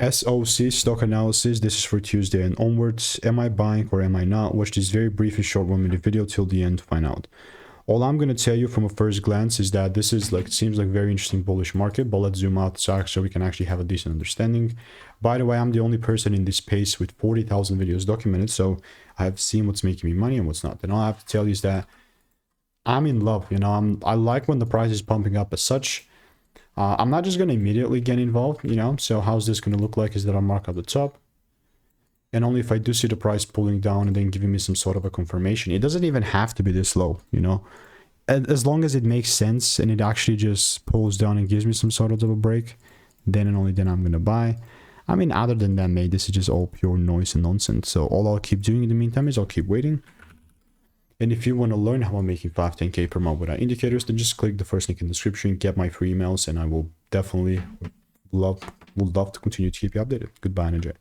SOC, stock analysis. This is for Tuesday and onwards. Am I buying or am I not? Watch this very brief and short 1 minute video till the end to find out. All I'm going to tell you from a first glance is that this is like, it seems like very interesting bullish market, but let's zoom out so we can actually have a decent understanding. By the way, I'm the only person in this space with 40,000 videos documented, so I've seen what's making me money and what's not. And all I have to tell you is that I'm in love, you know, I like when the price is pumping up as such. I'm not just going to immediately get involved, you know, so how's this going to look like is that I'll mark up the top. And only if I do see the price pulling down and then giving me some sort of a confirmation. It doesn't even have to be this low, you know. As long as it makes sense and it actually just pulls down and gives me some sort of double break, then and only then I'm going to buy. I mean, other than that, mate, this is just all pure noise and nonsense. So all I'll keep doing in the meantime is I'll keep waiting. And if you want to learn how I'm making 5-10K per month without indicators, then just click the first link in the description, get my free emails, and I will definitely would love to continue to keep you updated. Goodbye and enjoy.